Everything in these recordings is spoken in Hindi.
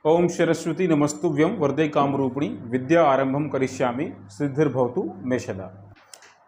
ओम सरस्वती नमस्तुभ्यं वरदे कामरूपिणी विद्या आरंभम करिष्यामि सिद्धिर्भवतु मे सदा।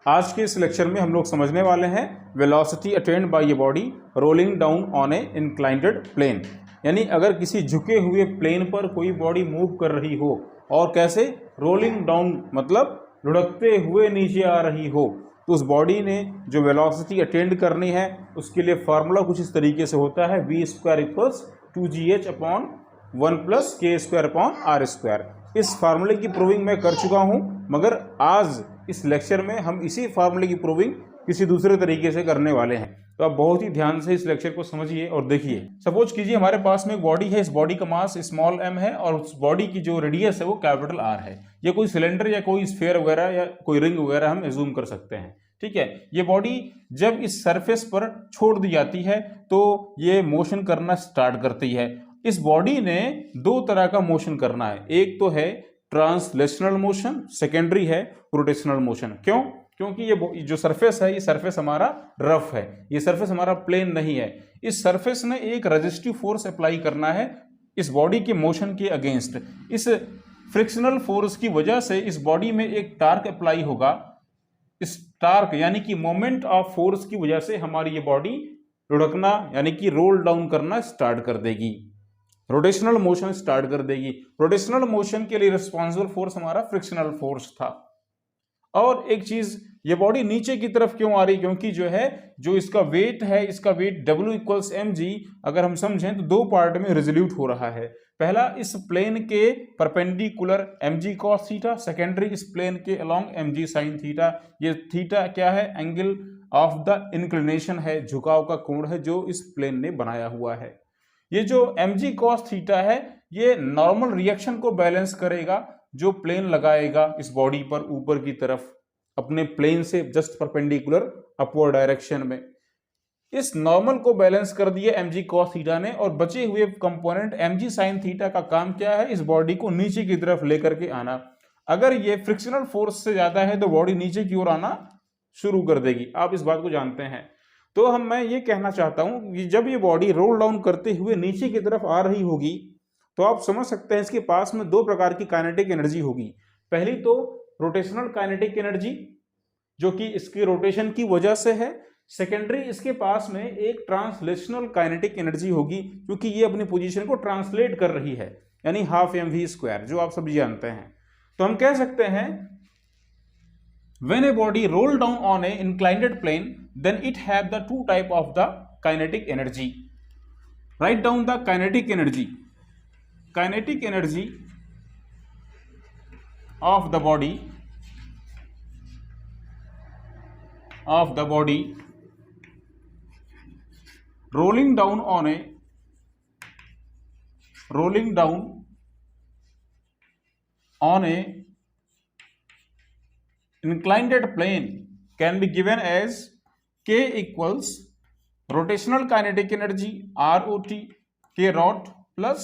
आज के इस लेक्चर में हम लोग समझने वाले हैं velocity attained by a body rolling down on a inclined plane. यानी अगर किसी झुके हुए प्लेन पर कोई बॉडी मूव कर रही हो और कैसे रोलिंग डाउन मतलब लुढ़कते हुए नीचे आ रही हो, तो उस बॉडी ने जो वेलोसिटी अटेंड करनी है उसके लिए फार्मूला कुछ इस तरीके से होता है, v square equals 2gh upon 1 plus K square upon R square. इस फार्मूले की प्रूविंग मैं कर चुका हूं, मगर आज इस लेक्चर में हम इसी फार्मूले की प्रूविंग किसी दूसरे तरीके से करने वाले हैं। तो आप बहुत ही ध्यान से इस लेक्चर को समझिए और देखिए। सपोज कीजिए हमारे पास में एक बॉडी है, इस बॉडी का मास स्मॉल m है और उस बॉडी की जो रेडियस है वो कैपिटल R है। ये कोई सिलेंडर या कोई स्फीयर वगैरह या कोई रिंग वगैरह हम एज्यूम कर सकते हैं, ठीक है। ये बॉडी जब इस सरफेस पर छोड़ दी जाती है तो ये मोशन करना स्टार्ट करती है। इस बॉडी ने दो तरह का मोशन करना है, एक तो है ट्रांसलेशनल मोशन, सेकेंडरी है रोटेशनल मोशन। क्यों? क्योंकि ये जो सरफेस है, ये सरफेस हमारा रफ है, ये सरफेस हमारा प्लेन नहीं है। इस सरफेस ने एक रेजिस्टिव फोर्स अप्लाई करना है इस बॉडी के मोशन के अगेंस्ट। इस फ्रिक्शनल फोर्स की वजह से इस बॉडी में एक टार्क अप्लाई होगा। इस टार्क यानी कि मोमेंट ऑफ फोर्स की वजह से हमारी ये बॉडी लुढ़कना यानी कि रोल डाउन करना स्टार्ट कर देगी, रोटेशनल मोशन स्टार्ट कर देगी। रोटेशनल मोशन के लिए रिस्पॉन्सिबल फोर्स हमारा फ्रिक्शनल फोर्स था। और एक चीज, ये बॉडी नीचे की तरफ क्यों आ रही? क्योंकि जो इसका वेट है, इसका वेट W इक्वल्स mg अगर हम समझें तो दो पार्ट में रिजोल्यूट हो रहा है। पहला इस प्लेन के perpendicular mg cos theta, secondary इस प्लेन के अलोंग mg sin थीटा। ये थीटा क्या है? एंगल ऑफ द इंक्लिनेशन है, झुकाव का कोण है जो इस प्लेन ने बनाया हुआ है। ये जो mg cos थीटा है ये नॉर्मल रिएक्शन को बैलेंस करेगा जो प्लेन लगाएगा इस बॉडी पर ऊपर की तरफ अपने प्लेन से जस्ट परपेंडिकुलर अपवर्ड डायरेक्शन में। इस नॉर्मल को बैलेंस कर दिया mg cos थीटा ने, और बचे हुए कंपोनेंट mg sin थीटा का काम क्या है? इस बॉडी को नीचे की तरफ लेकर के आना। अगर ये फ्रिक्शनल फोर्स से ज्यादा है तो बॉडी नीचे की ओर आना शुरू कर देगी, आप इस बात को जानते हैं। तो मैं ये कहना चाहता हूं कि जब ये बॉडी रोल डाउन करते हुए नीचे की तरफ आ रही होगी तो आप समझ सकते हैं इसके पास में दो प्रकार की काइनेटिक एनर्जी होगी। पहली तो रोटेशनल काइनेटिक एनर्जी जो कि इसकी रोटेशन की वजह से है। सेकेंडरी इसके पास में एक ट्रांसलेशनल काइनेटिक एनर्जी होगी क्योंकि ये अपनी पोजीशन को ट्रांसलेट कर रही है, यानी हाफ mv स्क्वायर, जो आप सभी जानते हैं। तो हम कह सकते हैं when a body roll down on a inclined plane then it have the two type of the kinetic energy. Write down the kinetic energy. Kinetic energy of the body rolling down on a inclined plane can be given as K equals rotational kinetic energy ROT K rot plus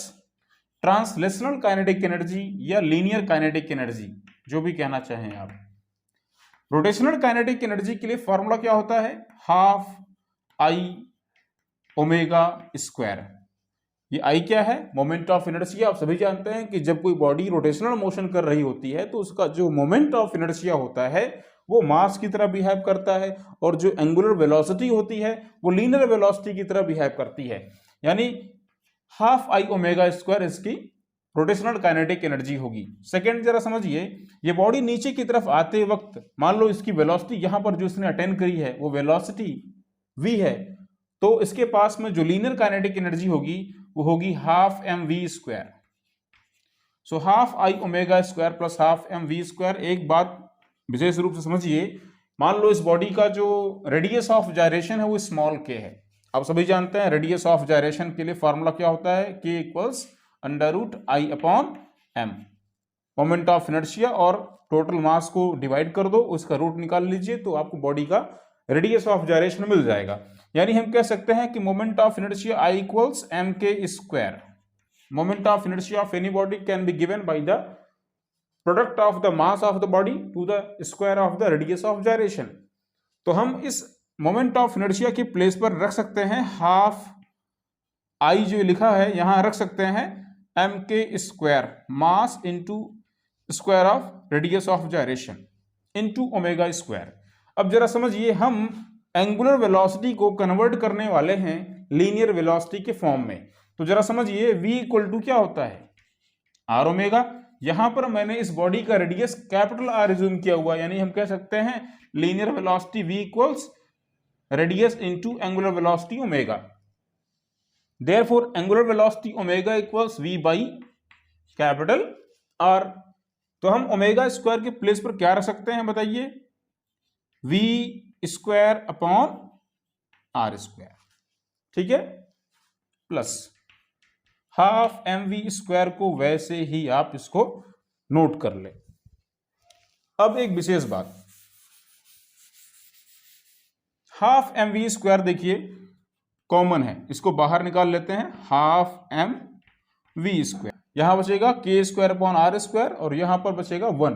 translational kinetic energy या लीनियर काइनेटिक एनर्जी, जो भी कहना चाहें आप। रोटेशनल काइनेटिक एनर्जी के लिए फॉर्मूला क्या होता है? Half I omega square. ये I क्या है? Moment of inertia. आप सभी जानते हैं कि जब कोई बॉडी रोटेशनल मोशन कर रही होती है तो उसका जो मोमेंट ऑफ इनर्शिया होता है वो मास की तरह बिहेव करता है, और जो एंगुलर वेलोसिटी होती है वो लीनियर वेलोसिटी की तरह बिहेव करती है। यानी हाफ I ओमेगा स्क्वायर इसकी रोटेशनल काइनेटिक एनर्जी होगी। सेकेंड जरा समझिए, ये बॉडी नीचे की तरफ आते वक्त मान लो इसकी वेलोसिटी यहां पर जो इसने अटेन करी है वो वेलोसिटी v है, तो इसके पास में जो लीनियर काइनेटिक एनर्जी होगी वो होगी half mv square. So half I omega square plus half mv square. एक बात विशेष रूप से समझिए, मान लो इस बॉडी का जो रेडियस ऑफ जायरेशन है वो स्मॉल k है। आप सभी जानते हैं रेडियस ऑफ जायरेशन के लिए फॉर्मूला क्या होता है? k equals under root I upon m। Moment of inertia और टोटल मास को डिवाइड कर दो, उसका रूट निकाल लीजिए तो आपको बॉडी का रेडियस ऑफ जायरेशन मिल जाएगा। यानी हम कह सकते हैं कि moment of inertia I equals mk square. Moment of inertia of any body can be given by the product of the mass of the body to the square of the radius of gyration. तो हम इस मोमेंट ऑफ इनर्शिया की प्लेस पर रख सकते हैं हाफ आई जो लिखा है यहां रख सकते हैं एम के square mass into square of radius of gyration into omega square. अब जरा समझिए, हम एंगुलर वेलोसिटी को कन्वर्ट करने वाले हैं लीनियर वेलोसिटी के फॉर्म में। तो जरा समझिए v इक्वल टू क्या होता है, आर ओमेगा। यहां पर मैंने इस बॉडी का रेडियस कैपिटल आर रिज्यूम किया हुआ, यानी हम कह सकते हैं linear velocity v equals radius into angular velocity omega. Therefore angular velocity omega equals v by capital R. तो हम ओमेगा स्क्वायर के प्लेस पर क्या रख सकते हैं बताइए, v square upon R square, ठीक है, plus half m v square को वैसे ही आप इसको नोट कर ले। अब एक विशेष बात, हाफ एम वी स्क्वायर देखिए कॉमन है, इसको बाहर निकाल लेते हैं, हाफ एम वी स्क्वायर, यहां बचेगा के स्क्वायर अपॉन आर स्क्वायर और यहां पर बचेगा 1।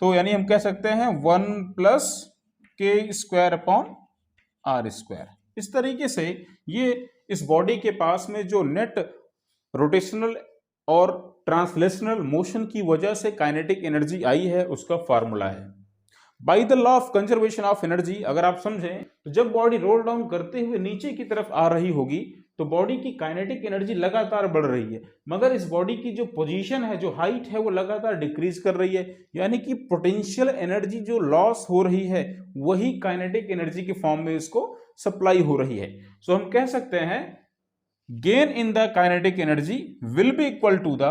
तो यानी हम कह सकते हैं 1 plus K square upon R square. इस तरीके से ये इस बॉडी के पास में जो नेट रोटेशनल और ट्रांसलेशनल मोशन की वजह से काइनेटिक एनर्जी आई है उसका फार्मूला है। Bye the law of conservation of energy, अगर आप समझें तो जब बॉडी रोल डाउन करते हुए नीचे की तरफ आ रही होगी तो बॉडी की काइनेटिक एनर्जी लगातार बढ़ रही है, मगर इस बॉडी की जो पोजीशन है, जो हाइट है, वो लगातार डिक्रीज कर रही है, यानी कि पोटेंशियल एनर्जी जो लॉस हो रही है वही काइनेटिक एनर्जी के फॉर्म में इसको सप्लाई हो रही है। सो हम कह सकते हैं gain in the kinetic energy will be equal to the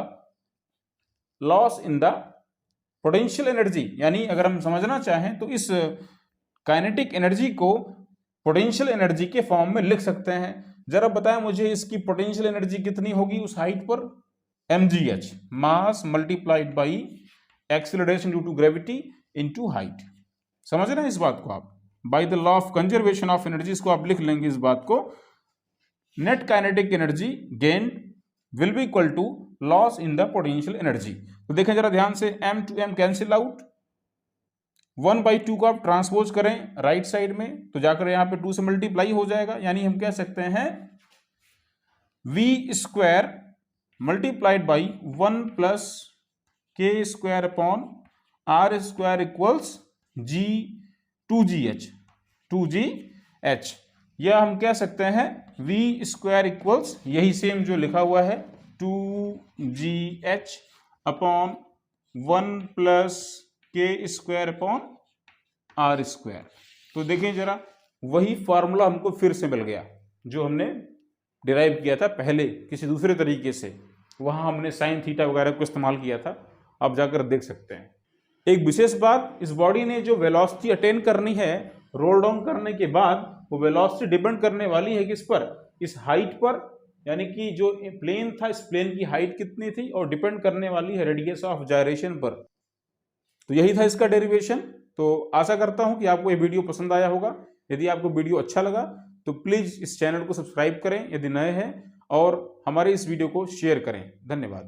loss in the potential energy। यानी अगर हम समझना चाहें तो इस काइनेटिक एनर्जी को पोटेंशियल एनर्जी के फॉर्म में लिख सकते हैं। जरा बताएं मुझे इसकी पोटेंशियल एनर्जी कितनी होगी उस हाइट पर, mgh, mass multiplied by acceleration due to gravity into height. समझ रहे हैं इस बात को आप, by the law of conservation of energy इसको आप लिख लेंगे इस बात को, net kinetic energy gain will be equal to loss in the potential energy. तो देखें जरा ध्यान से, m to m cancel out, 1/2 को आप ट्रांसपोज करें राइट साइड में तो जाकर यहां पे 2 से मल्टीप्लाई हो जाएगा, यानी हम कह सकते हैं v square multiplied by 1 plus K square upon R square equals g 2gh। या हम कह सकते हैं v स्क्वायर इक्वल्स यही सेम जो लिखा हुआ है 2gh upon 1 plus K square upon R square. तो देखें जरा, वही फॉर्मूला हमको फिर से मिल गया जो हमने डिराइव किया था पहले किसी दूसरे तरीके से, वहां हमने साइन थीटा वगैरह को इस्तेमाल किया था, आप जाकर देख सकते हैं। एक विशेष बात, इस बॉडी ने जो वेलोसिटी अटेन करनी है रोल डाउन करने के बाद, वो वेलोसिटी डिपेंड करने वाली है किस पर, इस हाइट पर, यानी कि जो प्लेन था इस प्लेन की हाइट कितनी थी, और डिपेंड करने वाली है रेडियस ऑफ जायरेशन पर। तो यही था इसका डेरिवेशन। तो आशा करता हूं कि आपको ये वीडियो पसंद आया होगा। यदि आपको वीडियो अच्छा लगा तो प्लीज इस चैनल को सब्सक्राइब करें यदि नए हैं, और हमारे इस वीडियो को शेयर करें। धन्यवाद।